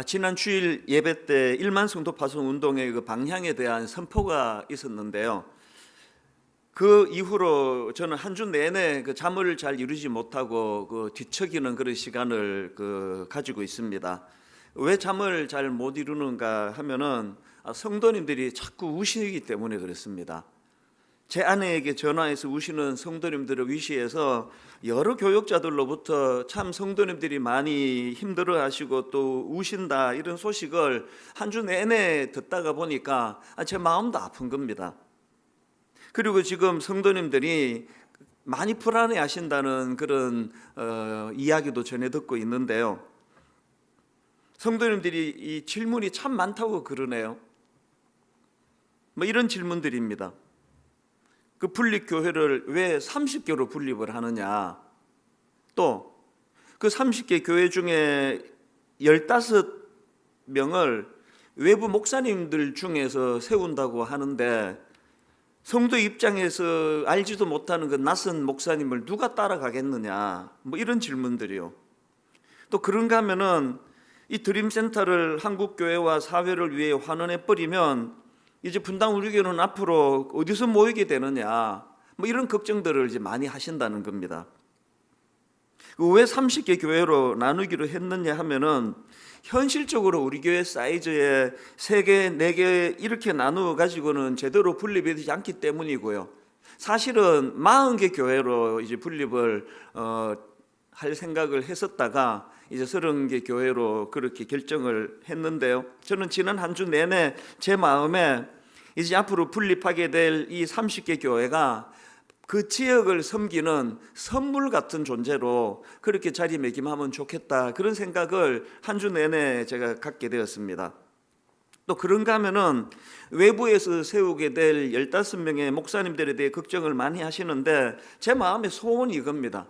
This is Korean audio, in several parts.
지난 주일 예배 때 1만 성도 파송 운동의 그 방향에 대한 선포가 있었는데요. 그 이후로 저는 한 주 내내 그 잠을 잘 이루지 못하고 그 뒤척이는 그런 시간을 가지고 있습니다. 왜 잠을 잘 못 이루는가 하면은 성도님들이 자꾸 우시기 때문에 그렇습니다. 제 아내에게 전화해서 우시는 성도님들을 위시해서 여러 교육자들로부터 참 성도님들이 많이 힘들어하시고 또 우신다 이런 소식을 한 주 내내 듣다가 보니까 제 마음도 아픈 겁니다. 그리고 지금 성도님들이 많이 불안해하신다는 그런 이야기도 전해 듣고 있는데요. 성도님들이 이 질문이 참 많다고 그러네요. 이런 질문들입니다. 그 분립교회를 왜 30개로 분립을 하느냐? 또 그 30개 교회 중에 15명을 외부 목사님들 중에서 세운다고 하는데 성도 입장에서 알지도 못하는 그 낯선 목사님을 누가 따라가겠느냐? 이런 질문들이요. 또 그런가 하면은 이 드림센터를 한국교회와 사회를 위해 환원해 버리면 이제 분당 우리 교회는 앞으로 어디서 모이게 되느냐, 이런 걱정들을 이제 많이 하신다는 겁니다. 왜 30개 교회로 나누기로 했느냐 하면은 현실적으로 우리 교회 사이즈에 3개, 4개 이렇게 나누어 가지고는 제대로 분립이 되지 않기 때문이고요. 사실은 40개 교회로 이제 분립을 할 생각을 했었다가 이제 30개 교회로 그렇게 결정을 했는데요. 저는 지난 한 주 내내 제 마음에 이제 앞으로 분립하게 될 이 30개 교회가 그 지역을 섬기는 선물 같은 존재로 그렇게 자리매김하면 좋겠다, 그런 생각을 한 주 내내 제가 갖게 되었습니다. 또 그런가 하면은 외부에서 세우게 될 15명의 목사님들에 대해 걱정을 많이 하시는데 제 마음의 소원이 이겁니다.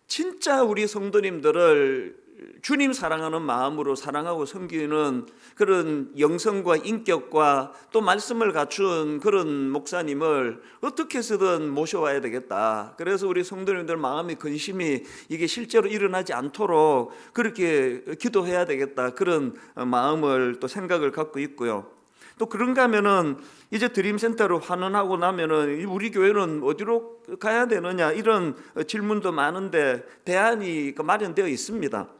진짜 우리 성도님들을 주님 사랑하는 마음으로 사랑하고 섬기는 그런 영성과 인격과 또 말씀을 갖춘 그런 목사님을 어떻게 해서든 모셔와야 되겠다. 그래서 우리 성도님들 마음의 근심이 이게 실제로 일어나지 않도록 그렇게 기도해야 되겠다, 그런 마음을 또 생각을 갖고 있고요. 또 그런가 하면은 이제 드림센터로 환원하고 나면은 우리 교회는 어디로 가야 되느냐, 이런 질문도 많은데 대안이 마련되어 있습니다.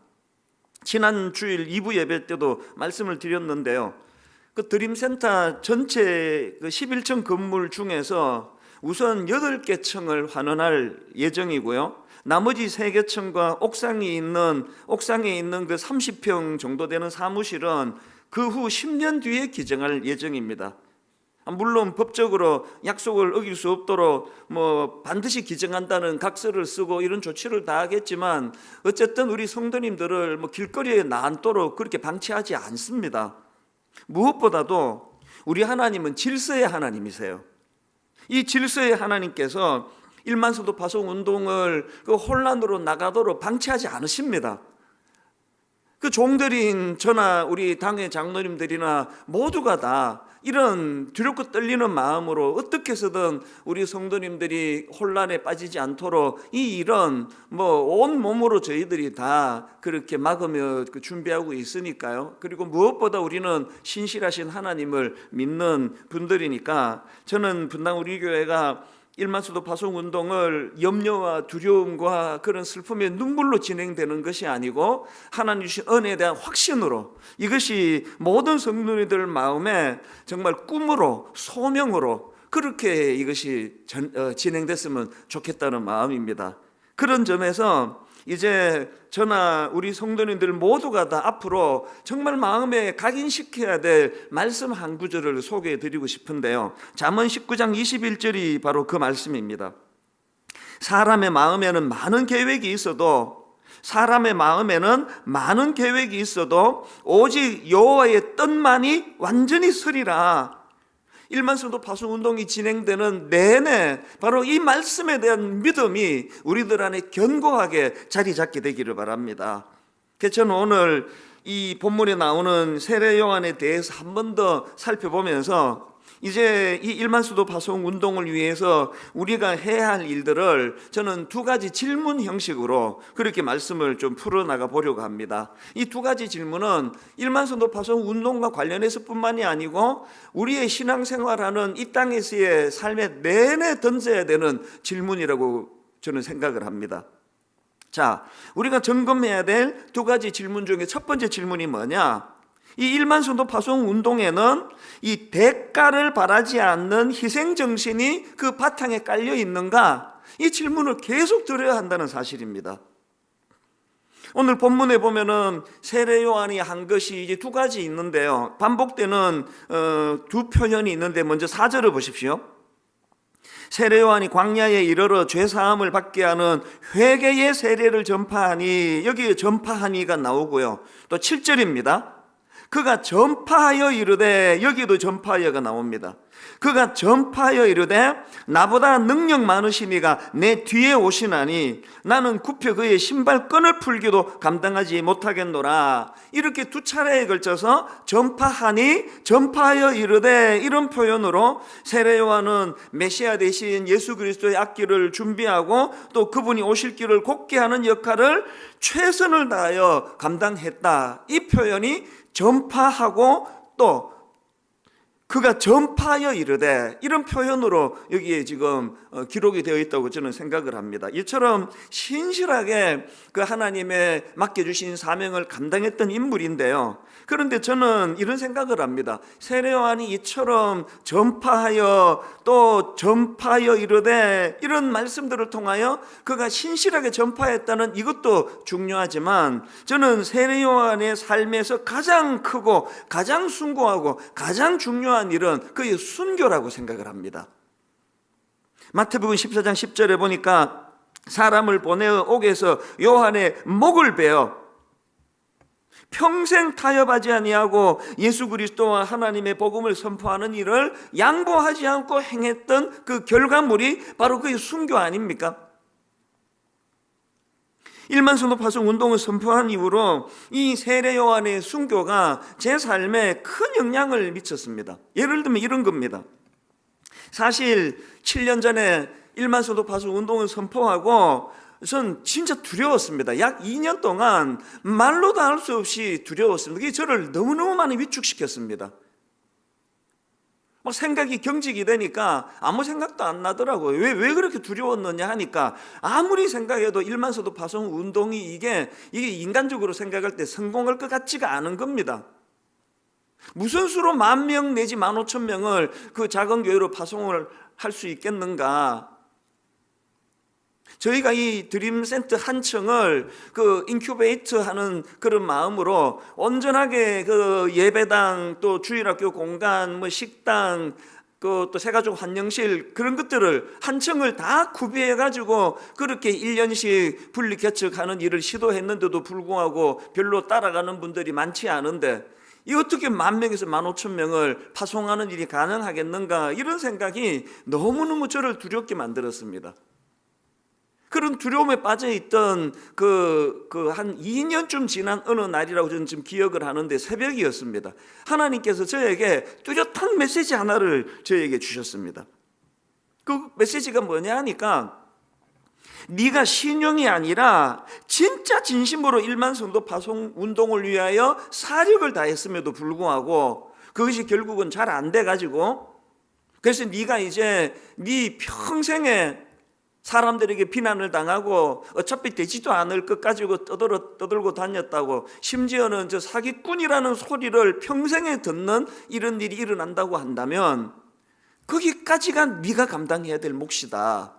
지난 주일 2부 예배 때도 말씀을 드렸는데요. 그 드림센터 전체 그 11층 건물 중에서 우선 8개 층을 환원할 예정이고요. 나머지 3개 층과 옥상에 있는 그 30평 정도 되는 사무실은 그 후 10년 뒤에 기증할 예정입니다. 물론 법적으로 약속을 어길 수 없도록 반드시 기증한다는 각서를 쓰고 이런 조치를 다 하겠지만 어쨌든 우리 성도님들을 길거리에 나앉도록 그렇게 방치하지 않습니다. 무엇보다도 우리 하나님은 질서의 하나님이세요. 이 질서의 하나님께서 1만 성도 파송 운동을 그 혼란으로 나가도록 방치하지 않으십니다. 그 종들인 저나 우리 당의 장로님들이나 모두가 다 이런 두렵고 떨리는 마음으로 어떻게 해서든 우리 성도님들이 혼란에 빠지지 않도록 이 일은 온 몸으로 저희들이 다 그렇게 막으며 준비하고 있으니까요. 그리고 무엇보다 우리는 신실하신 하나님을 믿는 분들이니까 저는 분당 우리 교회가 1만 성도 파송 운동을 염려와 두려움과 그런 슬픔의 눈물로 진행되는 것이 아니고 하나님 주신 은혜에 대한 확신으로, 이것이 모든 성도님들 마음에 정말 꿈으로 소명으로 그렇게 이것이 진행됐으면 좋겠다는 마음입니다. 그런 점에서 이제 저나 우리 성도님들 모두가 다 앞으로 정말 마음에 각인시켜야 될 말씀 한 구절을 소개해 드리고 싶은데요. 잠언 19장 21절이 바로 그 말씀입니다. 사람의 마음에는 많은 계획이 있어도 오직 여호와의 뜻만이 완전히 서리라. 1만 성도 파송 운동이 진행되는 내내 바로 이 말씀에 대한 믿음이 우리들 안에 견고하게 자리 잡게 되기를 바랍니다. 그래서 저는 오늘 이 본문에 나오는 세례 요한에 대해서 한 번 더 살펴보면서 이제 이 일만수도 파송 운동을 위해서 우리가 해야 할 일들을 저는 두 가지 질문 형식으로 그렇게 말씀을 좀 풀어나가 보려고 합니다. 이 두 가지 질문은 일만수도 파송 운동과 관련해서 뿐만이 아니고 우리의 신앙생활하는 이 땅에서의 삶의 내내 던져야 되는 질문이라고 저는 생각을 합니다. 자, 우리가 점검해야 될 두 가지 질문 중에 첫 번째 질문이 뭐냐? 이 일만수도 파송 운동에는 이 대가를 바라지 않는 희생 정신이 그 바탕에 깔려 있는가? 이 질문을 계속 드려야 한다는 사실입니다. 오늘 본문에 보면은 세례 요한이 한 것이 이제 두 가지 있는데요. 반복되는 두 표현이 있는데 먼저 4절을 보십시오. 세례 요한이 광야에 이르러 죄 사함을 받게 하는 회개의 세례를 전파하니, 여기 전파하니가 나오고요. 또 7절입니다. 그가 전파하여 이르되, 여기도 전파하여가 나옵니다. 그가 전파하여 이르되 나보다 능력 많으시니가 내 뒤에 오시나니 나는 굽혀 그의 신발끈을 풀기도 감당하지 못하겠노라. 이렇게 두 차례에 걸쳐서 전파하니, 전파하여 이르되, 이런 표현으로 세례 요한은 메시아 대신 예수 그리스도의 앞길을 준비하고 또 그분이 오실 길을 곧게 하는 역할을 최선을 다하여 감당했다. 이 표현이 전파하고 또 그가 전파하여 이르되, 이런 표현으로 여기에 지금 기록이 되어 있다고 저는 생각을 합니다. 이처럼 신실하게 그 하나님의 맡겨주신 사명을 감당했던 인물인데요. 그런데 저는 이런 생각을 합니다. 세례 요한이 이처럼 전파하여 또 전파하여 이르되, 이런 말씀들을 통하여 그가 신실하게 전파했다는 이것도 중요하지만, 저는 세례 요한의 삶에서 가장 크고 가장 숭고하고 가장 중요한 일은 그의 순교라고 생각을 합니다. 마태복음 14장 10절에 보니까 사람을 보내어 옥에서 요한의 목을 베어 평생 타협하지 아니하고 예수 그리스도와 하나님의 복음을 선포하는 일을 양보하지 않고 행했던 그 결과물이 바로 그의 순교 아닙니까? 일만수도 파송 운동을 선포한 이후로 이 세례 요한의 순교가 제 삶에 큰 영향을 미쳤습니다. 예를 들면 이런 겁니다. 사실 7년 전에 일만수도 파송 운동을 선포하고 전 진짜 두려웠습니다. 약 2년 동안 말로도 할 수 없이 두려웠습니다. 그게 저를 너무너무 많이 위축시켰습니다. 생각이 경직이 되니까 아무 생각도 안 나더라고요. 왜 그렇게 두려웠느냐 하니까, 아무리 생각해도 일만수도 파송 운동이 이게 인간적으로 생각할 때 성공할 것 같지가 않은 겁니다. 무슨 수로 10,000명 내지 15,000명을 그 작은 교회로 파송을 할 수 있겠는가? 저희가 이 드림센터 한 층을 그 인큐베이터 하는 그런 마음으로 온전하게 그 예배당, 또 주일학교 공간, 뭐 식당, 그 또 새가족 환영실, 그런 것들을 한 층을 다 구비해 가지고 그렇게 1년씩 분리 개척하는 일을 시도했는데도 불구하고 별로 따라가는 분들이 많지 않은데, 이 어떻게 10,000명에서 15,000명을 파송하는 일이 가능하겠는가, 이런 생각이 너무너무 저를 두렵게 만들었습니다. 그런 두려움에 빠져있던 한 2년쯤 지난 어느 날이라고 저는 지금 기억을 하는데, 새벽이었습니다. 하나님께서 저에게 뚜렷한 메시지 하나를 저에게 주셨습니다. 그 메시지가 뭐냐 하니까, 네가 신용이 아니라 진짜 진심으로 일만성도 파송 운동을 위하여 사력을 다했음에도 불구하고 그것이 결국은 잘 안 돼가지고, 그래서 네가 이제 네 평생에 사람들에게 비난을 당하고 어차피 되지도 않을 것 가지고 떠들고 다녔다고, 심지어는 저 사기꾼이라는 소리를 평생에 듣는 이런 일이 일어난다고 한다면 거기까지가 네가 감당해야 될 몫이다.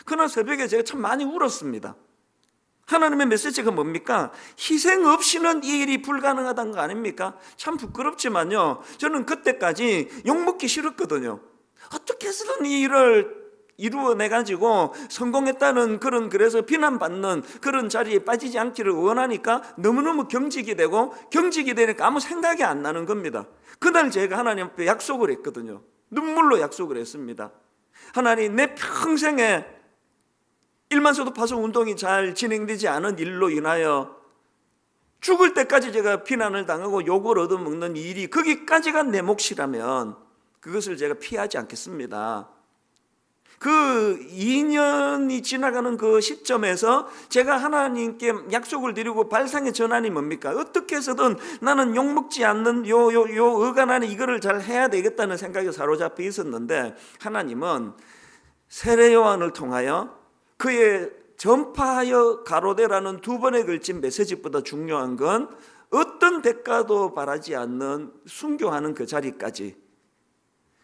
그날 새벽에 제가 참 많이 울었습니다. 하나님의 메시지가 뭡니까? 희생 없이는 이 일이 불가능하다는 거 아닙니까? 참 부끄럽지만요, 저는 그때까지 욕먹기 싫었거든요. 어떻게 해서든 이 일을 이루어내가지고 성공했다는 그래서 비난받는 그런 자리에 빠지지 않기를 원하니까 너무너무 경직이 되니까 아무 생각이 안 나는 겁니다. 그날 제가 하나님 앞에 약속을 했거든요. 눈물로 약속을 했습니다. 하나님, 내 평생에 일만서도 파송 운동이 잘 진행되지 않은 일로 인하여 죽을 때까지 제가 비난을 당하고 욕을 얻어먹는 일이 거기까지가 내 몫이라면 그것을 제가 피하지 않겠습니다. 그 2년이 지나가는 그 시점에서 제가 하나님께 약속을 드리고 발상의 전환이 뭡니까? 어떻게 해서든 나는 욕먹지 않는 요 어간 안에 이거를 잘 해야 되겠다는 생각에 사로잡혀 있었는데, 하나님은 세례 요한을 통하여 그의 전파하여 가로되라는 2번에 걸친 메시지보다 중요한 건 어떤 대가도 바라지 않는 순교하는 그 자리까지.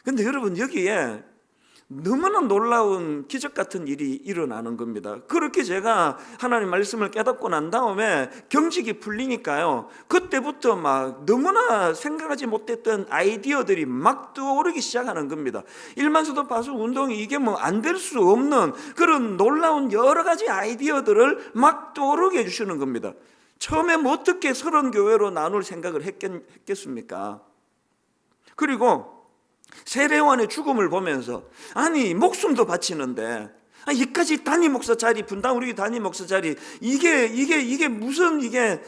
근데 여러분, 여기에 너무나 놀라운 기적 같은 일이 일어나는 겁니다. 그렇게 제가 하나님 말씀을 깨닫고 난 다음에 경직이 풀리니까요, 그때부터 막 너무나 생각하지 못했던 아이디어들이 막 떠오르기 시작하는 겁니다. 일만수도 파수 운동이 이게 뭐 안 될 수 없는 그런 놀라운 여러 가지 아이디어들을 막 떠오르게 해주시는 겁니다. 처음에 뭐 어떻게 30교회로 나눌 생각을 했겠습니까? 그리고 세례요한의 죽음을 보면서, 아니 목숨도 바치는데 이까지 단임 목사 자리, 분당 우리 단임 목사 자리, 이게 무슨 이게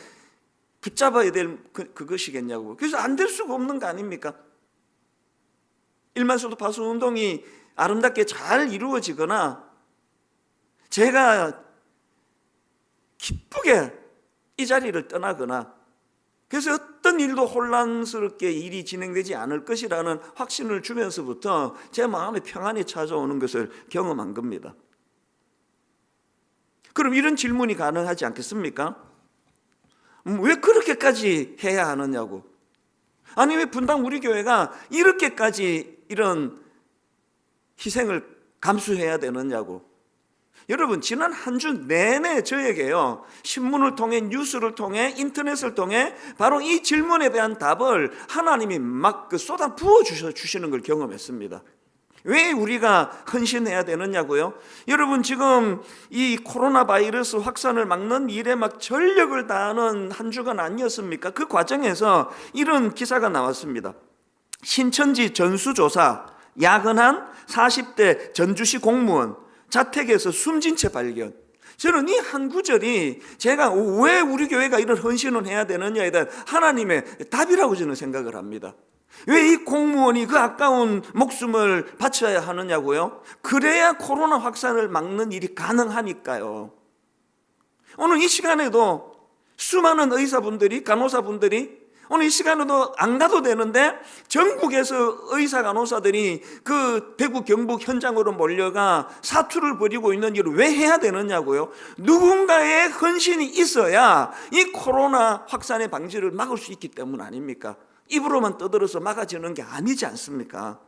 붙잡아야 될 그것이겠냐고. 그래서 안 될 수가 없는 거 아닙니까? 일만수도 파수 운동이 아름답게 잘 이루어지거나 제가 기쁘게 이 자리를 떠나거나, 그래서 어떤 일도 혼란스럽게 일이 진행되지 않을 것이라는 확신을 주면서부터 제 마음에 평안이 찾아오는 것을 경험한 겁니다. 그럼 이런 질문이 가능하지 않겠습니까? 왜 그렇게까지 해야 하느냐고. 아니 왜 분당 우리 교회가 이렇게까지 이런 희생을 감수해야 되느냐고. 여러분, 지난 한 주 내내 저에게요, 신문을 통해, 뉴스를 통해, 인터넷을 통해 바로 이 질문에 대한 답을 하나님이 막 쏟아 부어 주시는 걸 경험했습니다. 왜 우리가 헌신해야 되느냐고요? 여러분, 지금 이 코로나 바이러스 확산을 막는 일에 막 전력을 다하는 한 주간 아니었습니까? 그 과정에서 이런 기사가 나왔습니다. 신천지 전수조사, 야근한 40대 전주시 공무원 자택에서 숨진 채 발견. 저는 이 한 구절이 제가 왜 우리 교회가 이런 헌신을 해야 되느냐에 대한 하나님의 답이라고 저는 생각을 합니다. 왜 이 공무원이 그 아까운 목숨을 바쳐야 하느냐고요? 그래야 코로나 확산을 막는 일이 가능하니까요. 오늘 이 시간에도 수많은 의사분들이, 간호사분들이 오늘 이 시간에도 안 가도 되는데 전국에서 의사 간호사들이 그 대구 경북 현장으로 몰려가 사투를 벌이고 있는 일을 왜 해야 되느냐고요? 누군가의 헌신이 있어야 이 코로나 확산의 방지를 막을 수 있기 때문 아닙니까? 입으로만 떠들어서 막아지는 게 아니지 않습니까?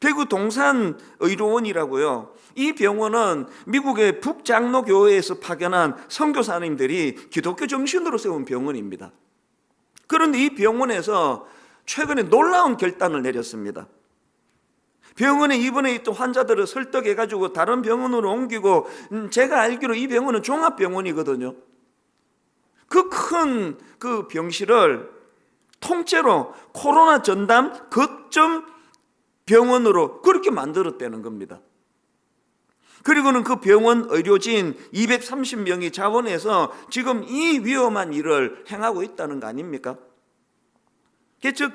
대구 동산 의료원이라고요. 이 병원은 미국의 북장로교회에서 파견한 선교사님들이 기독교 정신으로 세운 병원입니다. 그런데 이 병원에서 최근에 놀라운 결단을 내렸습니다. 병원에 입원해 있던 환자들을 설득해가지고 다른 병원으로 옮기고, 제가 알기로 이 병원은 종합병원이거든요. 그 큰 그 병실을 통째로 코로나 전담 거점 병원으로 그렇게 만들었다는 겁니다. 그리고는 그 병원 의료진 230명이 자원해서 지금 이 위험한 일을 행하고 있다는 거 아닙니까?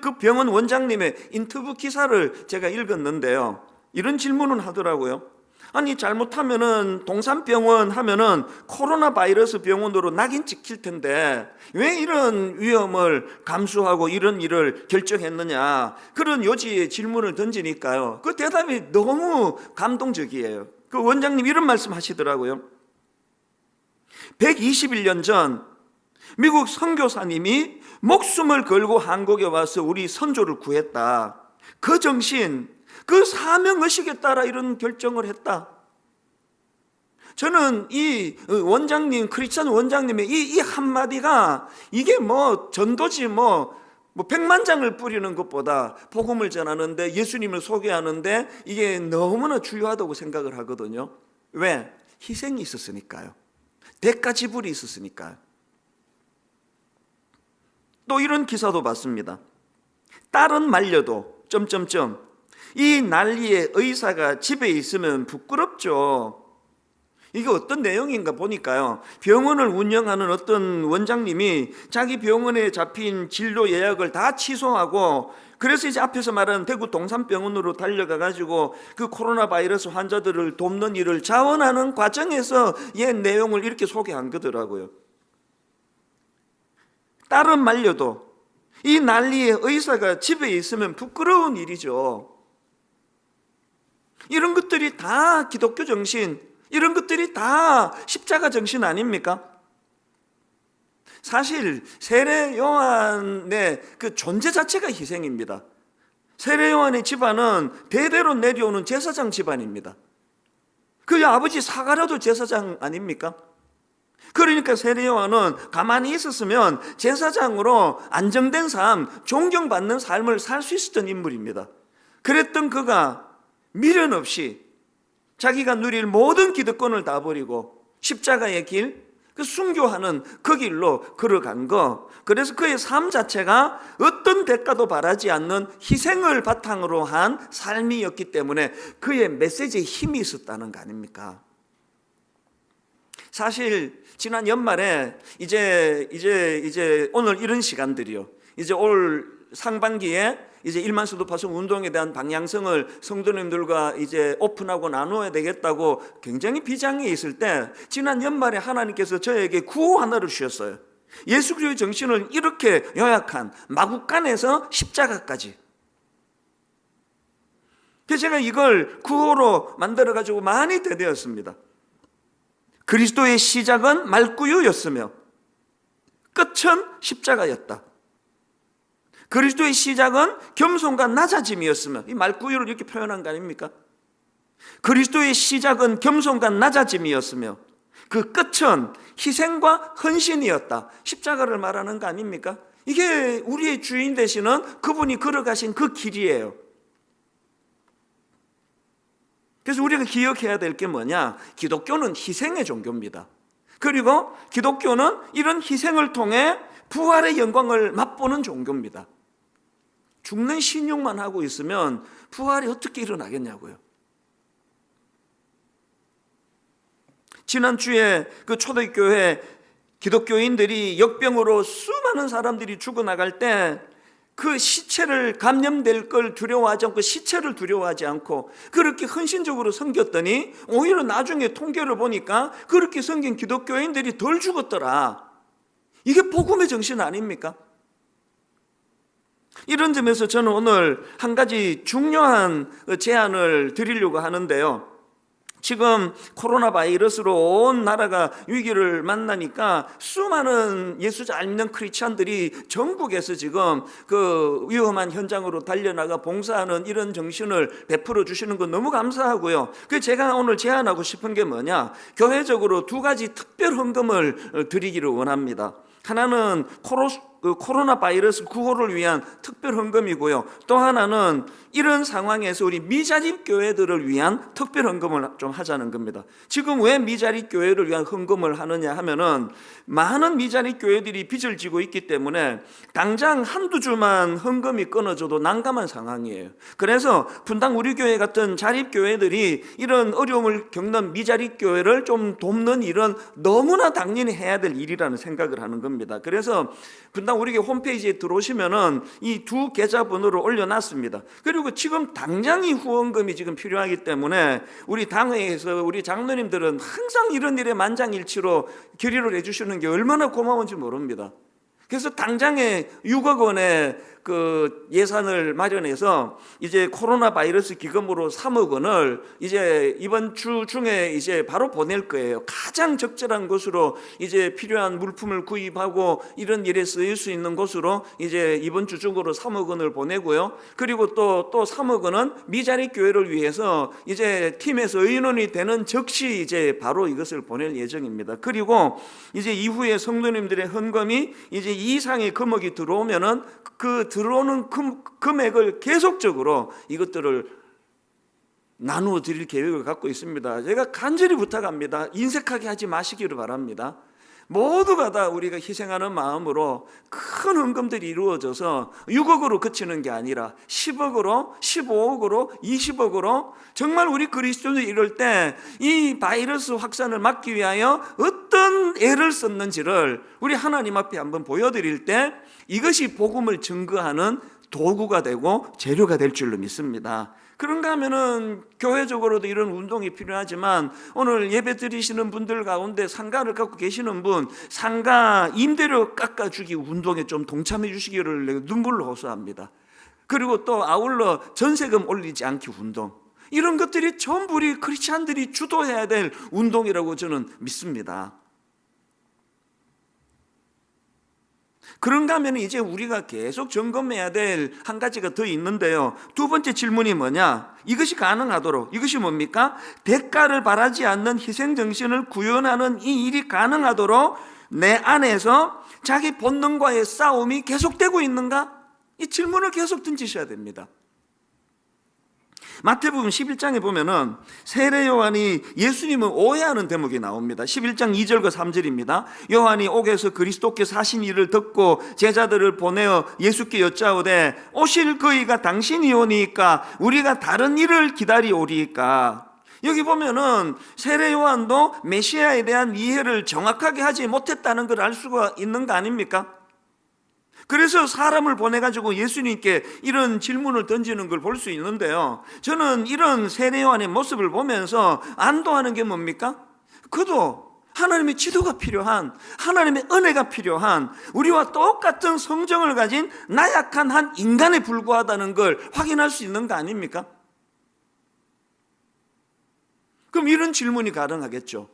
그 병원 원장님의 인터뷰 기사를 제가 읽었는데요, 이런 질문은 하더라고요. 아니 잘못하면은 동산병원 하면은 코로나 바이러스 병원으로 낙인 찍힐 텐데 왜 이런 위험을 감수하고 이런 일을 결정했느냐, 그런 요지의 질문을 던지니까요, 그 대답이 너무 감동적이에요. 그 원장님 이런 말씀 하시더라고요. 121년 전 미국 선교사님이 목숨을 걸고 한국에 와서 우리 선조를 구했다. 그 정신, 그 사명의식에 따라 이런 결정을 했다. 저는 이 원장님, 크리스찬 원장님의 이 한마디가 이게 뭐 전도지 뭐 100만 장을 뿌리는 것보다 복음을 전하는데, 예수님을 소개하는데 이게 너무나 중요하다고 생각을 하거든요. 왜? 희생이 있었으니까요. 대가 지불이 있었으니까요. 또 이런 기사도 봤습니다. 딸은 말려도 이 난리에 의사가 집에 있으면 부끄럽죠. 이게 어떤 내용인가 보니까요, 병원을 운영하는 어떤 원장님이 자기 병원에 잡힌 진료 예약을 다 취소하고, 그래서 이제 앞에서 말하는 대구 동산병원으로 달려가 가지고 그 코로나 바이러스 환자들을 돕는 일을 자원하는 과정에서 옛 내용을 이렇게 소개한 거더라고요. 딸은 말려도 이 난리에 의사가 집에 있으면 부끄러운 일이죠. 이런 것들이 다 기독교 정신, 이런 것들이 다 십자가 정신 아닙니까? 사실 세례 요한의 그 존재 자체가 희생입니다. 세례 요한의 집안은 대대로 내려오는 제사장 집안입니다. 그 아버지 사가랴도 제사장 아닙니까? 그러니까 세례 요한은 가만히 있었으면 제사장으로 안정된 삶, 존경받는 삶을 살 수 있었던 인물입니다. 그랬던 그가 미련 없이 자기가 누릴 모든 기득권을 다 버리고 십자가의 길, 그 순교하는 그 길로 걸어간 거. 그래서 그의 삶 자체가 어떤 대가도 바라지 않는 희생을 바탕으로 한 삶이었기 때문에 그의 메시지에 힘이 있었다는 거 아닙니까? 사실 지난 연말에 이제 오늘 이런 시간들이요, 이제 올 상반기에 이제 1만 수도파송 운동에 대한 방향성을 성도님들과 이제 오픈하고 나누어야 되겠다고 굉장히 비장해 있을 때, 지난 연말에 하나님께서 저에게 구호 하나를 주셨어요. 예수 그리스도의 정신을 이렇게 요약한 마구간에서 십자가까지. 그래서 제가 이걸 구호로 만들어 가지고 많이 대되었습니다. 그리스도의 시작은 말구유였으며 끝은 십자가였다. 그리스도의 시작은 겸손과 낮아짐이었으며, 이 말구유를 이렇게 표현한 거 아닙니까? 그리스도의 시작은 겸손과 낮아짐이었으며 그 끝은 희생과 헌신이었다. 십자가를 말하는 거 아닙니까? 이게 우리의 주인 되시는 그분이 걸어가신 그 길이에요. 그래서 우리가 기억해야 될 게 뭐냐? 기독교는 희생의 종교입니다. 그리고 기독교는 이런 희생을 통해 부활의 영광을 맛보는 종교입니다. 죽는 신용만 하고 있으면 부활이 어떻게 일어나겠냐고요. 지난주에 그 초대교회 기독교인들이 역병으로 수많은 사람들이 죽어나갈 때 그 시체를 감염될 걸 두려워하지 않고, 시체를 두려워하지 않고 그렇게 헌신적으로 섬겼더니 오히려 나중에 통계를 보니까 그렇게 섬긴 기독교인들이 덜 죽었더라. 이게 복음의 정신 아닙니까? 이런 점에서 저는 오늘 한 가지 중요한 제안을 드리려고 하는데요. 지금 코로나 바이러스로 온 나라가 위기를 만나니까 수많은 예수 잘 믿는 크리스찬들이 전국에서 지금 그 위험한 현장으로 달려나가 봉사하는 이런 정신을 베풀어 주시는 건 너무 감사하고요. 그래서 제가 오늘 제안하고 싶은 게 뭐냐, 교회적으로 두 가지 특별 헌금을 드리기를 원합니다. 하나는 코로나 바이러스 구호를 위한 특별 헌금이고요. 또 하나는 이런 상황에서 우리 미자립 교회들을 위한 특별 헌금을 좀 하자는 겁니다. 지금 왜 미자립 교회를 위한 헌금을 하느냐 하면은 많은 미자립 교회들이 빚을 지고 있기 때문에 당장 한두 주만 헌금이 끊어져도 난감한 상황이에요. 그래서 분당 우리 교회 같은 자립 교회들이 이런 어려움을 겪는 미자립 교회를 좀 돕는 일은 너무나 당연히 해야 될 일이라는 생각을 하는 겁니다. 그래서 분당 우리 교회 홈페이지에 들어오시면은 이 두 계좌번호를 올려놨습니다. 그리고 지금 당장 이 후원금이 지금 필요하기 때문에 우리 당회에서 우리 장로님들은 항상 이런 일에 만장일치로 결의를 해주시는 게 얼마나 고마운지 모릅니다. 그래서 당장에 6억 원의 그 예산을 마련해서 이제 코로나 바이러스 기금으로 3억 원을 이제 이번 주 중에 이제 바로 보낼 거예요. 가장 적절한 곳으로 이제 필요한 물품을 구입하고 이런 일에 쓰일 수 있는 곳으로 이제 이번 주 중으로 3억 원을 보내고요. 그리고 또 3억 원은 미자립 교회를 위해서 이제 팀에서 의논이 되는 즉시 이제 바로 이것을 보낼 예정입니다. 그리고 이제 이후에 성도님들의 헌금이 이제 이 이상의 금액이 들어오면은 그 들어오는 금액을 계속적으로 이것들을 나누어 드릴 계획을 갖고 있습니다. 제가 간절히 부탁합니다. 인색하게 하지 마시기를 바랍니다. 모두가 다 우리가 희생하는 마음으로 큰 헌금들이 이루어져서 6억으로 그치는 게 아니라 10억으로, 15억으로, 20억으로 정말 우리 그리스도인들이 이럴 때 이 바이러스 확산을 막기 위하여 어떤 애를 썼는지를 우리 하나님 앞에 한번 보여드릴 때 이것이 복음을 증거하는 도구가 되고 재료가 될 줄로 믿습니다. 그런가 하면은 교회적으로도 이런 운동이 필요하지만 오늘 예배 드리시는 분들 가운데 상가를 갖고 계시는 분, 상가 임대료 깎아주기 운동에 좀 동참해 주시기를 눈물로 호소합니다. 그리고 또 아울러 전세금 올리지 않기 운동, 이런 것들이 전부 우리 크리스찬들이 주도해야 될 운동이라고 저는 믿습니다. 그런가 하면 이제 우리가 계속 점검해야 될 한 가지가 더 있는데요. 두 번째 질문이 뭐냐? 이것이 가능하도록, 이것이 뭡니까? 대가를 바라지 않는 희생정신을 구현하는 이 일이 가능하도록 내 안에서 자기 본능과의 싸움이 계속되고 있는가? 이 질문을 계속 던지셔야 됩니다. 마태복음 11장에 보면은 세례 요한이 예수님을 오해하는 대목이 나옵니다. 11장 2절과 3절입니다. 요한이 옥에서 그리스도께서 하신 일을 듣고 제자들을 보내어 예수께 여짜오되 오실 그이가 당신이오니까 우리가 다른 일을 기다리오리까. 여기 보면은 세례 요한도 메시아에 대한 이해를 정확하게 하지 못했다는 걸 알 수가 있는 거 아닙니까? 그래서 사람을 보내가지고 예수님께 이런 질문을 던지는 걸 볼 수 있는데요. 저는 이런 세례 요한의 모습을 보면서 안도하는 게 뭡니까? 그도 하나님의 지도가 필요한, 하나님의 은혜가 필요한, 우리와 똑같은 성정을 가진 나약한 한 인간에 불과하다는 걸 확인할 수 있는 거 아닙니까? 그럼 이런 질문이 가능하겠죠.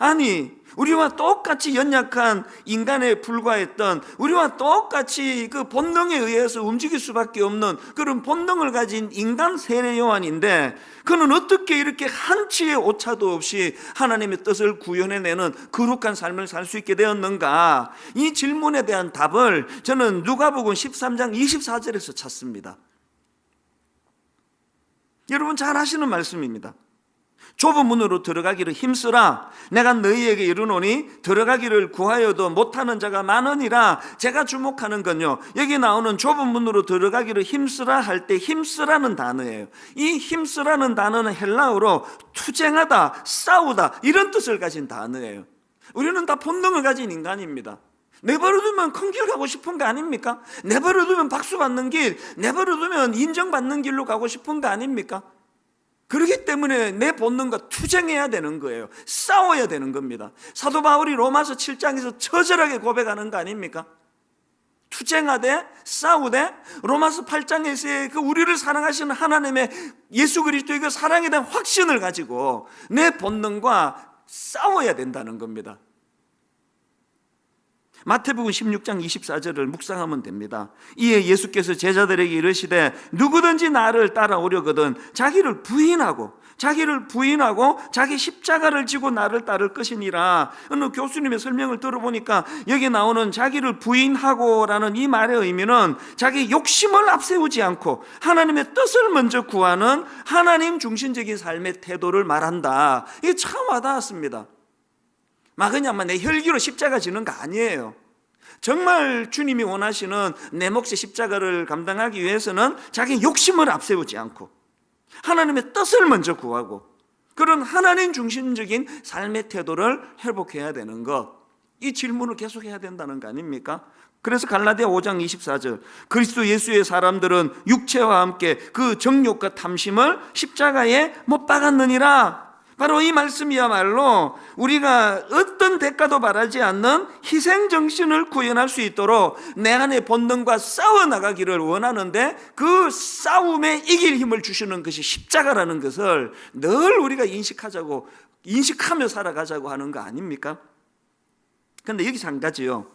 아니, 우리와 똑같이 연약한 인간에 불과했던, 우리와 똑같이 그 본능에 의해서 움직일 수밖에 없는 그런 본능을 가진 인간 세례 요한인데 그는 어떻게 이렇게 한치의 오차도 없이 하나님의 뜻을 구현해내는 거룩한 삶을 살 수 있게 되었는가? 이 질문에 대한 답을 저는 누가복음 13장 24절에서 찾습니다. 여러분 잘 아시는 말씀입니다. 좁은 문으로 들어가기를 힘쓰라. 내가 너희에게 이르노니 들어가기를 구하여도 못하는 자가 많으니라. 제가 주목하는 건요, 여기 나오는 좁은 문으로 들어가기를 힘쓰라 할 때 힘쓰라는 단어예요. 이 힘쓰라는 단어는 헬라어로 투쟁하다, 싸우다 이런 뜻을 가진 단어예요. 우리는 다 본능을 가진 인간입니다. 내버려두면 큰 길 가고 싶은 거 아닙니까? 내버려두면 박수 받는 길, 내버려두면 인정받는 길로 가고 싶은 거 아닙니까? 그렇기 때문에 내 본능과 투쟁해야 되는 거예요. 싸워야 되는 겁니다. 사도 바울이 로마서 7장에서 처절하게 고백하는 거 아닙니까? 투쟁하되 싸우되 로마서 8장에서의 그 우리를 사랑하시는 하나님의 예수 그리스도의 그 사랑에 대한 확신을 가지고 내 본능과 싸워야 된다는 겁니다. 마태복음 16장 24절을 묵상하면 됩니다. 이에 예수께서 제자들에게 이르시되 누구든지 나를 따라오려거든 자기를 부인하고 자기 십자가를 지고 나를 따를 것이니라. 어느 교수님의 설명을 들어보니까 여기 나오는 자기를 부인하고라는 이 말의 의미는 자기 욕심을 앞세우지 않고 하나님의 뜻을 먼저 구하는 하나님 중심적인 삶의 태도를 말한다. 이게 참 와닿았습니다. 막 그냥 내 혈기로 십자가 지는 거 아니에요. 정말 주님이 원하시는 내 몫의 십자가를 감당하기 위해서는 자기 욕심을 앞세우지 않고 하나님의 뜻을 먼저 구하고 그런 하나님 중심적인 삶의 태도를 회복해야 되는 것, 이 질문을 계속해야 된다는 거 아닙니까? 그래서 갈라디아 5장 24절 그리스도 예수의 사람들은 육체와 함께 그 정욕과 탐심을 십자가에 못 박았느니라. 바로 이 말씀이야말로 우리가 어떤 대가도 바라지 않는 희생정신을 구현할 수 있도록 내 안의 본능과 싸워나가기를 원하는데 그 싸움에 이길 힘을 주시는 것이 십자가라는 것을 늘 우리가 인식하며 살아가자고 하는 거 아닙니까? 그런데 여기서 한 가지요.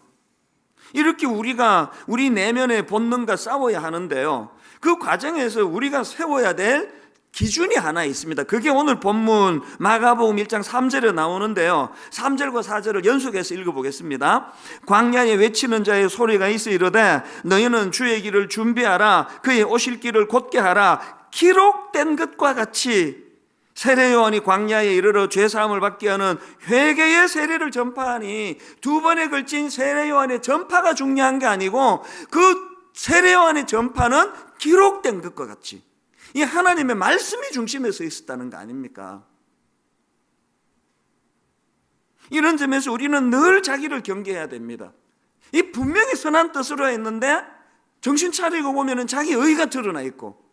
이렇게 우리가 우리 내면의 본능과 싸워야 하는데요, 그 과정에서 우리가 세워야 될 기준이 하나 있습니다. 그게 오늘 본문 마가복음 1장 3절에 나오는데요, 3절과 4절을 연속해서 읽어보겠습니다. 광야에 외치는 자의 소리가 있어 이르되 너희는 주의 길을 준비하라. 그의 오실 길을 곧게 하라. 기록된 것과 같이 세례 요한이 광야에 이르러 죄 사함을 받게 하는 회개의 세례를 전파하니 두 번에 걸친 세례 요한의 전파가 중요한 게 아니고 그 세례 요한의 전파는 기록된 것과 같이 이 하나님의 말씀이 중심에 서 있었다는 거 아닙니까? 이런 점에서 우리는 늘 자기를 경계해야 됩니다. 이 분명히 선한 뜻으로 했는데 정신 차리고 보면은 자기 의가 드러나 있고,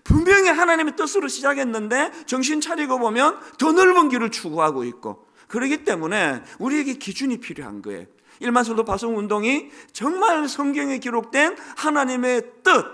분명히 하나님의 뜻으로 시작했는데 정신 차리고 보면 더 넓은 길을 추구하고 있고, 그렇기 때문에 우리에게 기준이 필요한 거예요. 일만성도 파송운동이 정말 성경에 기록된 하나님의 뜻,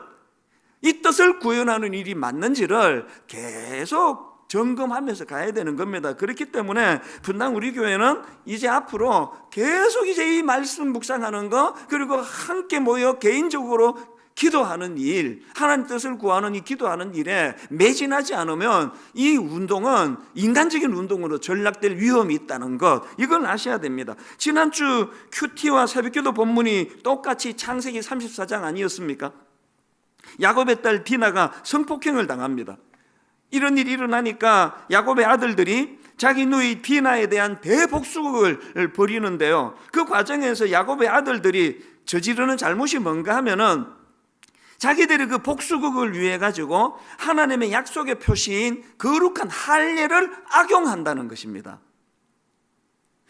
이 뜻을 구현하는 일이 맞는지를 계속 점검하면서 가야 되는 겁니다. 그렇기 때문에 분당 우리 교회는 이제 앞으로 계속 이제 이 말씀 묵상하는 거, 그리고 함께 모여 개인적으로 기도하는 일, 하나님 뜻을 구하는 이 기도하는 일에 매진하지 않으면 이 운동은 인간적인 운동으로 전락될 위험이 있다는 것, 이걸 아셔야 됩니다. 지난주 큐티와 새벽기도 본문이 똑같이 창세기 34장 아니었습니까? 야곱의 딸 디나가 성폭행을 당합니다. 이런 일이 일어나니까 야곱의 아들들이 자기 누이 디나에 대한 대복수극을 벌이는데요, 그 과정에서 야곱의 아들들이 저지르는 잘못이 뭔가 하면은 자기들이 그 복수극을 위해 가지고 하나님의 약속의 표시인 거룩한 할례를 악용한다는 것입니다.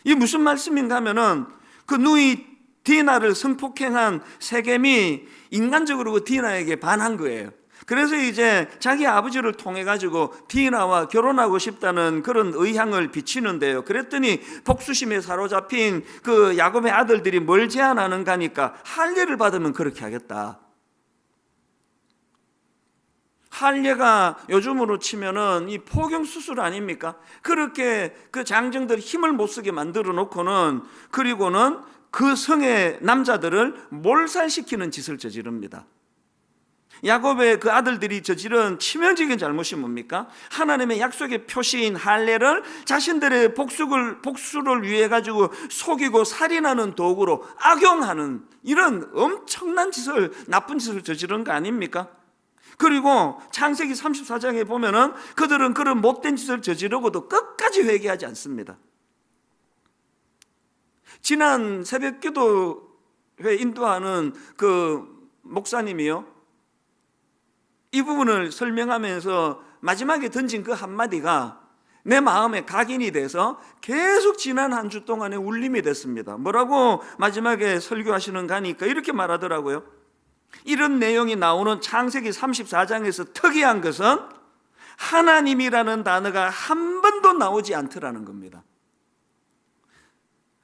이 무슨 말씀인가 하면은 그 누이 디나를 성폭행한 세겜이 인간적으로 그 디나에게 반한 거예요. 그래서 이제 자기 아버지를 통해 가지고 디나와 결혼하고 싶다는 그런 의향을 비치는데요. 그랬더니 복수심에 사로잡힌 그 야곱의 아들들이 뭘 제안하는가 하니까 할례를 받으면 그렇게 하겠다. 할례가 요즘으로 치면은 이 포경 수술 아닙니까? 그렇게 그 장정들 힘을 못 쓰게 만들어 놓고는, 그리고는 그 성의 남자들을 몰살시키는 짓을 저지릅니다. 야곱의 그 아들들이 저지른 치명적인 잘못이 뭡니까? 하나님의 약속의 표시인 할례를 자신들의 복수를 위해 가지고 속이고 살인하는 도구로 악용하는 이런 엄청난 짓을, 나쁜 짓을 저지른 거 아닙니까? 그리고 창세기 34장에 보면은 그들은 그런 못된 짓을 저지르고도 끝까지 회개하지 않습니다. 지난 새벽 기도회 인도하는 그 목사님이요, 이 부분을 설명하면서 마지막에 던진 그 한마디가 내 마음에 각인이 돼서 계속 지난 한 주 동안에 울림이 됐습니다. 뭐라고 마지막에 설교하시는가 하니까 이렇게 말하더라고요. 이런 내용이 나오는 창세기 34장에서 특이한 것은 하나님이라는 단어가 한 번도 나오지 않더라는 겁니다.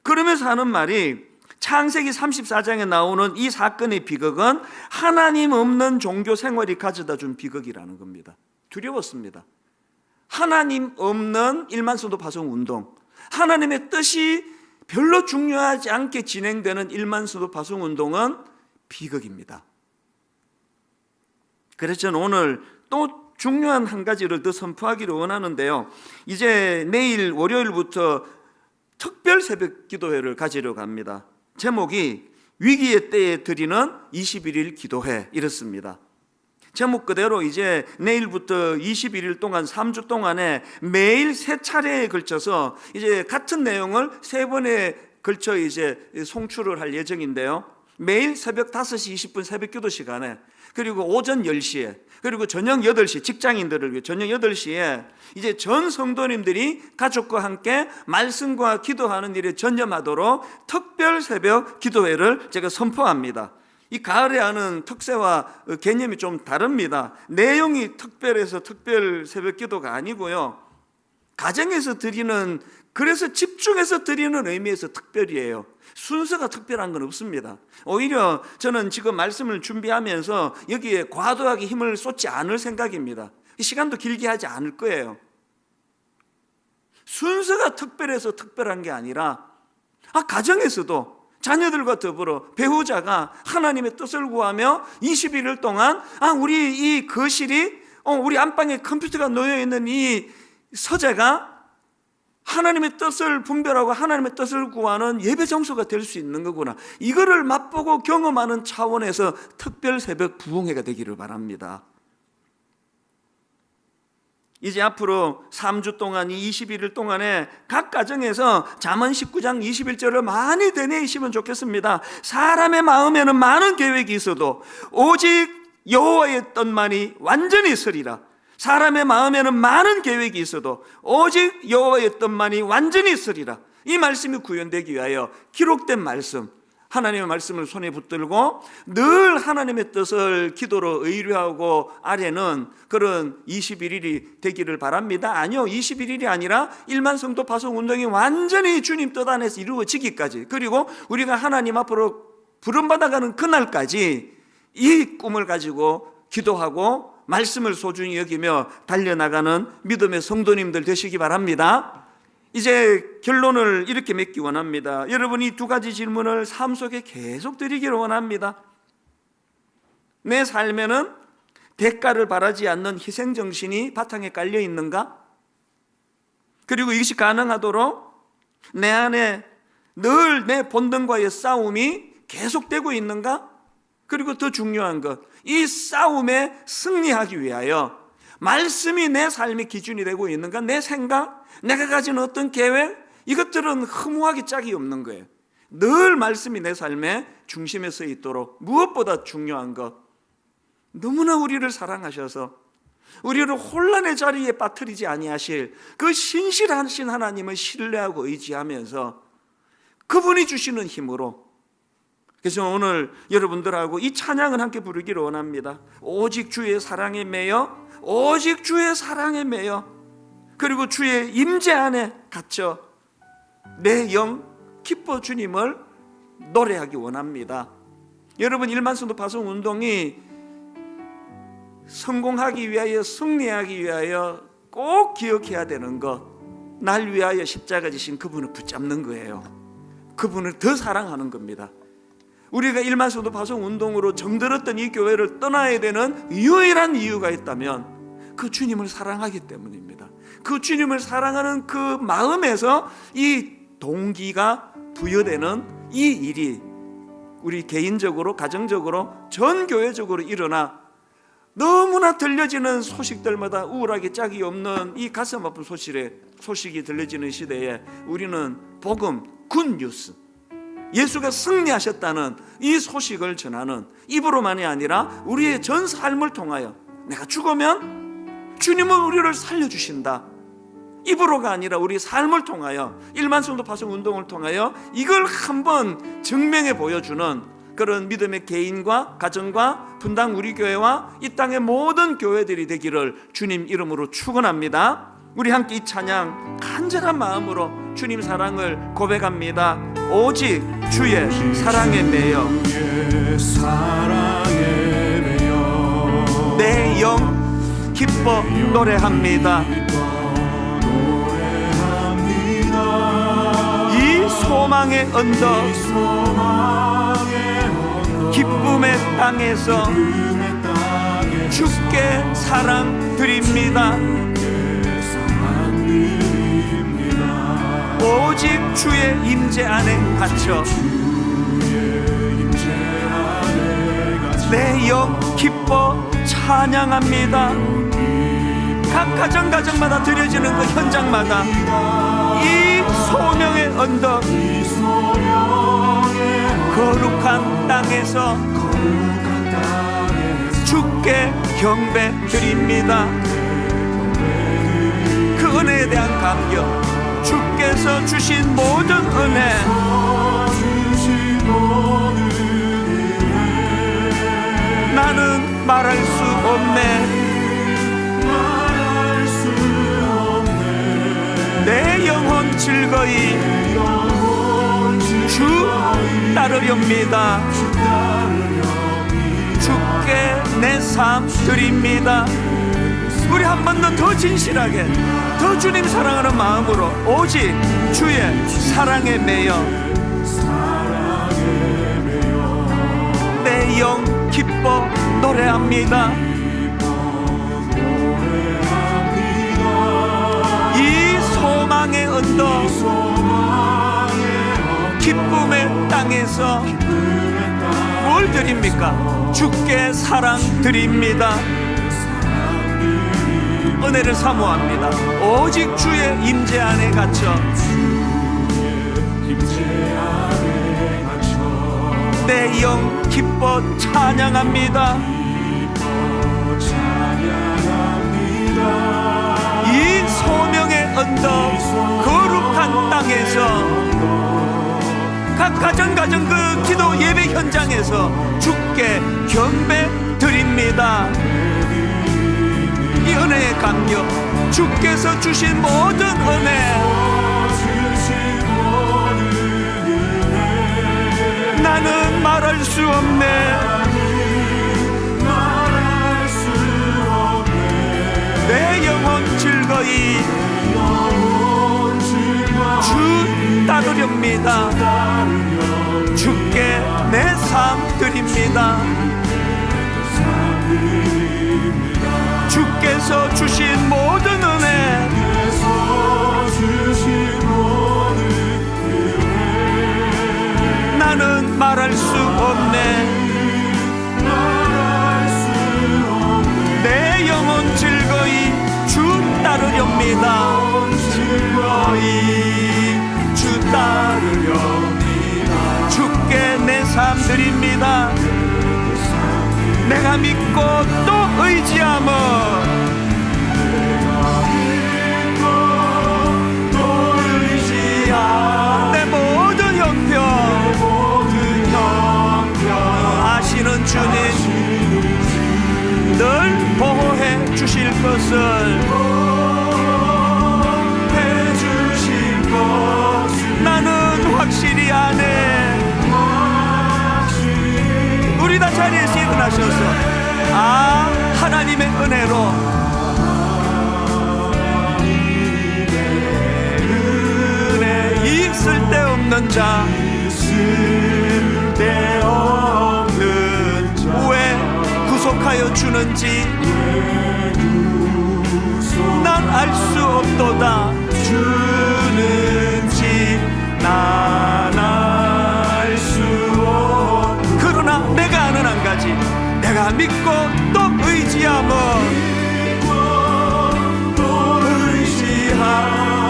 그러면서 하는 말이, 창세기 34장에 나오는 이 사건의 비극은 하나님 없는 종교 생활이 가져다 준 비극이라는 겁니다. 두려웠습니다. 하나님 없는 일만성도 파송 운동, 하나님의 뜻이 별로 중요하지 않게 진행되는 일만성도 파송 운동은 비극입니다. 그래서 저는 오늘 또 중요한 한 가지를 더 선포하기를 원하는데요, 이제 내일 월요일부터 특별 새벽 기도회를 가지려고 합니다. 제목이 위기의 때에 드리는 21일 기도회, 이렇습니다. 제목 그대로 이제 내일부터 21일 동안 3주 동안에 매일 3차례에 걸쳐서 이제 같은 내용을 3번에 걸쳐 이제 송출을 할 예정인데요, 매일 새벽 5시 20분 새벽 기도 시간에, 그리고 오전 10시에, 그리고 저녁 8시, 직장인들을 위해 저녁 8시에 이제 전 성도님들이 가족과 함께 말씀과 기도하는 일에 전념하도록 특별 새벽 기도회를 제가 선포합니다. 이 가을에 하는 특세와 개념이 좀 다릅니다. 내용이 특별해서 특별 새벽 기도가 아니고요, 가정에서 드리는, 그래서 집중해서 드리는 의미에서 특별이에요. 순서가 특별한 건 없습니다. 오히려 저는 지금 말씀을 준비하면서 여기에 과도하게 힘을 쏟지 않을 생각입니다. 시간도 길게 하지 않을 거예요. 순서가 특별해서 특별한 게 아니라, 가정에서도 자녀들과 더불어 배우자가 하나님의 뜻을 구하며 21일 동안 우리 이 거실이, 우리 안방에 컴퓨터가 놓여있는 이 서재가 하나님의 뜻을 분별하고 하나님의 뜻을 구하는 예배 장소가 될 수 있는 거구나, 이거를 맛보고 경험하는 차원에서 특별 새벽 부흥회가 되기를 바랍니다. 이제 앞으로 3주 동안, 이 21일 동안에 각 가정에서 잠언 19장 21절을 많이 되뇌이시면 좋겠습니다. 사람의 마음에는 많은 계획이 있어도 오직 여호와의 뜻만이 완전히 서리라. 사람의 마음에는 많은 계획이 있어도 오직 여호와의 뜻만이 완전히 서리라. 이 말씀이 구현되기 위하여 기록된 말씀, 하나님의 말씀을 손에 붙들고 늘 하나님의 뜻을 기도로 의뢰하고 아래는 그런 21일이 되기를 바랍니다. 아니요, 21일이 아니라 1만 성도 파송 운동이 완전히 주님 뜻 안에서 이루어지기까지, 그리고 우리가 하나님 앞으로 부름받아가는 그날까지 이 꿈을 가지고 기도하고 말씀을 소중히 여기며 달려나가는 믿음의 성도님들 되시기 바랍니다. 이제 결론을 이렇게 맺기 원합니다. 여러분이 두 가지 질문을 삶 속에 계속 드리기를 원합니다. 내 삶에는 대가를 바라지 않는 희생정신이 바탕에 깔려 있는가? 그리고 이것이 가능하도록 내 안에 늘 내 본능과의 싸움이 계속되고 있는가? 그리고 더 중요한 것, 이 싸움에 승리하기 위하여 말씀이 내 삶의 기준이 되고 있는가? 내 생각, 내가 가진 어떤 계획, 이것들은 허무하기 짝이 없는 거예요. 늘 말씀이 내 삶의 중심에 서 있도록, 무엇보다 중요한 것, 너무나 우리를 사랑하셔서 우리를 혼란의 자리에 빠뜨리지 아니하실 그 신실하신 하나님을 신뢰하고 의지하면서 그분이 주시는 힘으로, 그래서 오늘 여러분들하고 이 찬양을 함께 부르기를 원합니다. 오직 주의 사랑에 매여, 오직 주의 사랑에 매여, 그리고 주의 임재 안에 갇혀 내 영 기뻐 주님을 노래하기 원합니다. 여러분, 1만 성도 파송 운동이 성공하기 위하여, 승리하기 위하여 꼭 기억해야 되는 것, 날 위하여 십자가 지신 그분을 붙잡는 거예요. 그분을 더 사랑하는 겁니다. 우리가 1만 성도 파송 운동으로 정들었던 이 교회를 떠나야 되는 유일한 이유가 있다면 그 주님을 사랑하기 때문입니다. 그 주님을 사랑하는 그 마음에서 이 동기가 부여되는 이 일이 우리 개인적으로, 가정적으로, 전 교회적으로 일어나 너무나 들려지는 소식들마다 우울하게 짝이 없는 이 가슴 아픈 소식이 들려지는 시대에 우리는 복음, 굿뉴스, 예수가 승리하셨다는 이 소식을 전하는, 입으로만이 아니라 우리의 전 삶을 통하여, 내가 죽으면 주님은 우리를 살려주신다, 입으로가 아니라 우리 삶을 통하여, 1만 성도 파송 운동을 통하여 이걸 한번 증명해 보여주는 그런 믿음의 개인과 가정과 분당 우리 교회와 이 땅의 모든 교회들이 되기를 주님 이름으로 축원합니다. 우리 함께 이 찬양 간절한 마음으로 주님 사랑을 고백합니다. 오직 주의 사랑에 매여 내 영 기뻐 노래합니다. 이 소망의 언덕, 기쁨의 땅에서 주께 사랑 드립니다. 오직 주의 임재 안에 갇혀 내 영 기뻐 찬양합니다. 각 가정마다 드려지는 그 현장마다 이 소명의 언덕, 거룩한 땅에서 주께 경배 드립니다. 그 은혜에 대한 감격, 주께서 주신 모든 은혜, 나는 말할 수 없네. 내 영혼 즐거이 주 따르렵니다. 주께 내 삶 드립니다. 우리 한 번 더 진실하게, 더 주님 사랑하는 마음으로 오직 주의 사랑에 매여 내 영 기뻐 노래합니다. 이 소망의 언덕, 기쁨의 땅에서 뭘 드립니까? 주께 사랑 드립니다. 은혜를 사모합니다. 오직 주의 임재 안에 갇혀 내 영 기뻐 찬양합니다. 이 소명의 언덕 거룩한 땅에서 각 가정 그 기도 예배 현장에서 주께 경배 드립니다. 이 은혜의 감격, 주께서 주신 모든 은혜, 나는 말할 수 없네. 내 영혼 즐거이 주 따르렵니다. 주께 내 삶 드립니다. 주께서 주신 모든 은혜, 나는 말할 수 없네. 내 영혼 즐거이 주 따르렵니다. 즐거이 주 따르렵니다. 주께 내 삶 드립니다. 내가 믿고 또 의지하며 내 모든 형편 아시는 주님 늘 보호해 주실 것을 나는 확실히 아네. 우리 다 자리에서 일어나셔서 하나님의 은혜로 이 쓸데없는 자 왜 구속하여 주는지 난 알 수 없도다. 주는지 난 알 수 없. 그러나 내가 아는 한 가지, 내가 믿고 또 의지하며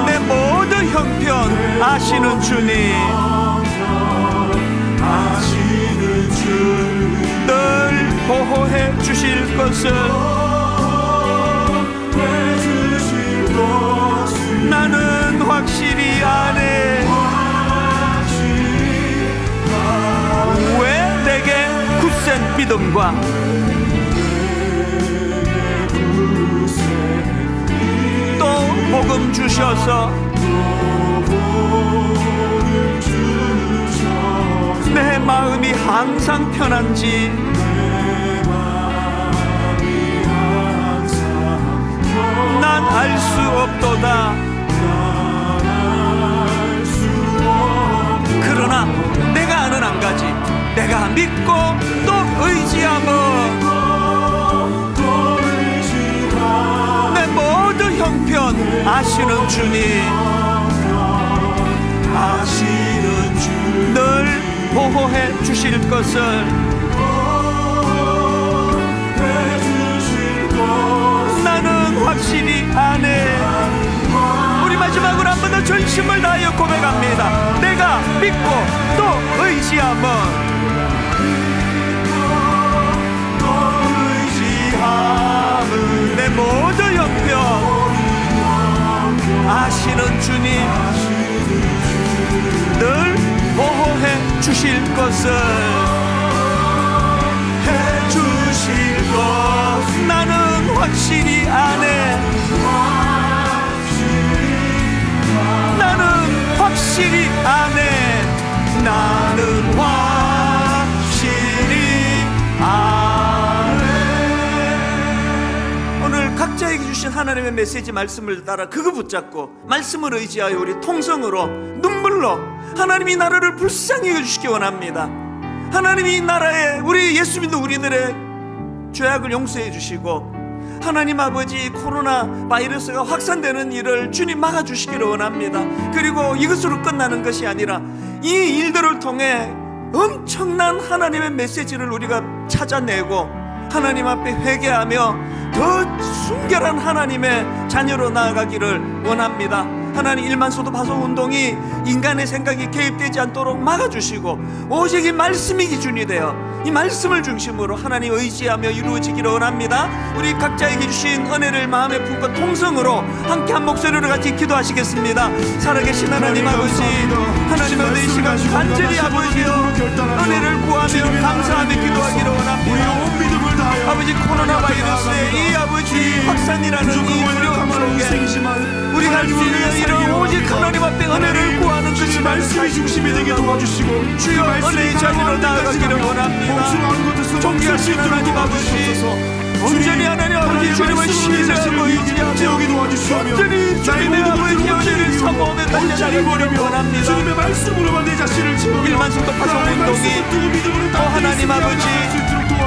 내 모든 형편 아시는 주님, 늘 보호해 주실 것을 나는 확실히 아네. 왜 내게 굳센 믿음과 또 복음 주셔서 내 마음이 항상 편한지 난 알 수 없도다. 그러나 내가 아는 한 가지, 내가 믿고 또 의지하며 내 모든 형편 아시는 주님, 늘 보호해 주실 것을 나는 확실히 아네. 우리 마지막으로 한 번 더 전심을 다하여 고백합니다. 내가 믿고 또 의지하며 내 모든 형편 아시는 주님, 늘 보호해 주실 것을 해 주실 것 나는 확실히 아네. 나는 확실히 아네. 나는 확실히 아네. 오늘 각자에게 주신 하나님의 메시지 말씀을 따라 그거 붙잡고 말씀을 의지하여 우리 통성으로 눈물로 하나님이 나라를 불쌍히 여주시기 원합니다. 하나님이 이 나라에 우리 예수 믿는 우리들의 죄악을 용서해 주시고 하나님 아버지 코로나 바이러스가 확산되는 일을 주님 막아주시기를 원합니다. 그리고 이것으로 끝나는 것이 아니라 이 일들을 통해 엄청난 하나님의 메시지를 우리가 찾아내고 하나님 앞에 회개하며 더 순결한 하나님의 자녀로 나아가기를 원합니다. 하나님, 일만소도 파송운동이 인간의 생각이 개입되지 않도록 막아주시고 오직 이 말씀이 기준이 되어 이 말씀을 중심으로 하나님 의지하며 이루어지기를 원합니다. 우리 각자에게 주신 은혜를 마음에 품고 통성으로 함께 한 목소리로 같이 기도하시겠습니다. 살아계신 하나님 아버지, 하나님의 은혜 이 시간 간절히 아버지여 은혜를 구하며 감사하며 기도하기를 원합니다. 아버지, 코로나 바이러스의 이 아버지 확산이라는 이 두려움 속에 우리가 할 수 있는 일은 오직 하나님 앞에 은혜를 구하는 것이 말씀이 중심이 되게 도와주시고 주여 은혜의 자리로 나아가기를 원합니다. 존귀하신 하나님 아버지, 온전히 하나님 아버지 주님을 신뢰하고 의지하며 온전히 주님의 아버지 은혜를 사모하며 달려나가기를 원합니다. 주님의 말씀으로만 내 자신을 지으며 일만성도 파송운동이 또 하나님 아버지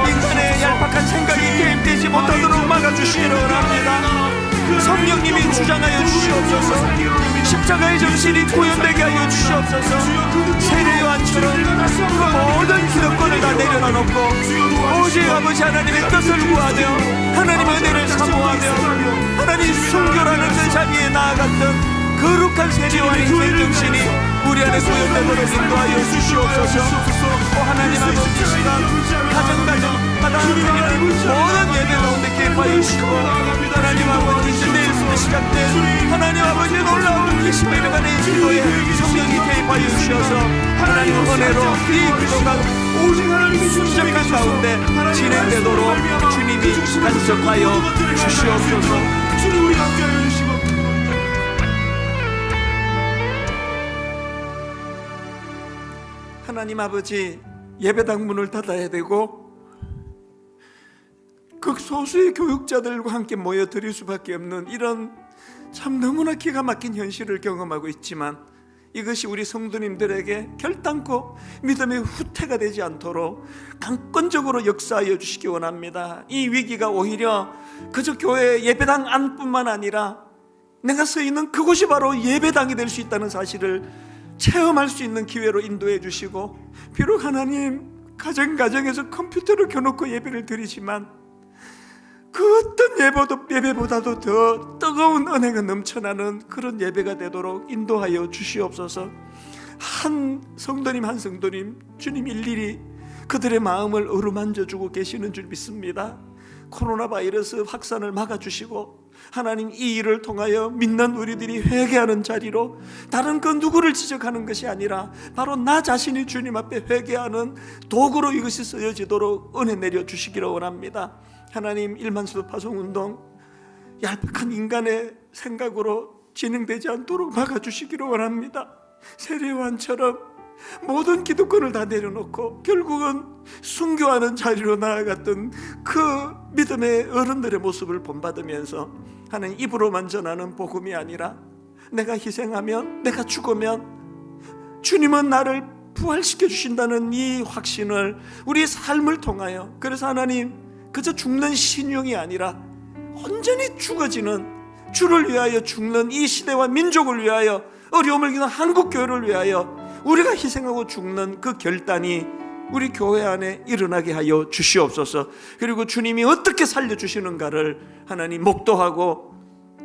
인간의 얄팍한 생각이 개입되지 못하도록 막아주시기를 원합니다. 성령님이 주장하여 주시옵소서. 십자가의 정신이 구현되게 하여 주시옵소서. 세례요한처럼 그 모든 기득권을 다 내려놓고 오직 아버지 하나님의 뜻을 구하며 하나님의 은혜를 사모하며 하나님 순교라는 그 자리에 나아갔던 거룩한 세례요한의 정신이 우리 안에 구현되도록 인도하여 주시옵소서. 또 하나님 아버지 이 시간 가정마다 드리는 모든 예배 가운데 개입하여 주시고 하나님 아버지 이제 내일부터 시작된 하나님 아버지 놀라운 20일간의 기도에 성령이 개입하여 주셔서 하나님 은혜로 이 기도가 오직 하나님의 순적한 가운데 진행되도록 주님이 간섭하여 주시옵소서. 주님 우리 함께하여 주시고 하나님 아버지, 예배당 문을 닫아야 되고 극소수의 교육자들과 함께 모여드릴 수밖에 없는 이런 참 너무나 기가 막힌 현실을 경험하고 있지만 이것이 우리 성도님들에게 결단코 믿음의 후퇴가 되지 않도록 강권적으로 역사하여 주시기 원합니다. 이 위기가 오히려 그저 교회 예배당 안뿐만 아니라 내가 서 있는 그곳이 바로 예배당이 될 수 있다는 사실을 체험할 수 있는 기회로 인도해 주시고, 비록 하나님 가정에서 컴퓨터를 켜놓고 예배를 드리지만 그 어떤 예배보다도 더 뜨거운 은혜가 넘쳐나는 그런 예배가 되도록 인도하여 주시옵소서. 한 성도님 한 성도님 주님 일일이 그들의 마음을 어루만져 주고 계시는 줄 믿습니다. 코로나 바이러스 확산을 막아주시고 하나님 이 일을 통하여 믿는 우리들이 회개하는 자리로, 다른 그 누구를 지적하는 것이 아니라 바로 나 자신이 주님 앞에 회개하는 도구로 이것이 쓰여지도록 은혜 내려 주시기를 원합니다. 하나님, 일만수도 파송운동 얄팍한 인간의 생각으로 진행되지 않도록 막아주시기를 원합니다. 세례요한처럼 모든 기득권을 다 내려놓고 결국은 순교하는 자리로 나아갔던 그 믿음의 어른들의 모습을 본받으면서 하나님, 입으로만 전하는 복음이 아니라 내가 희생하면, 내가 죽으면 주님은 나를 부활시켜 주신다는 이 확신을 우리의 삶을 통하여, 그래서 하나님 그저 죽는 신용이 아니라 온전히 죽어지는, 주를 위하여 죽는 이 시대와 민족을 위하여, 어려움을 겪는 한국교회를 위하여 우리가 희생하고 죽는 그 결단이 우리 교회 안에 일어나게 하여 주시옵소서. 그리고 주님이 어떻게 살려주시는가를 하나님 목도하고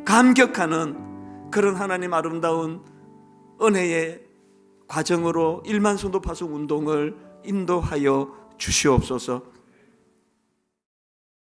감격하는 그런 하나님 아름다운 은혜의 과정으로 일만성도 파송운동을 인도하여 주시옵소서.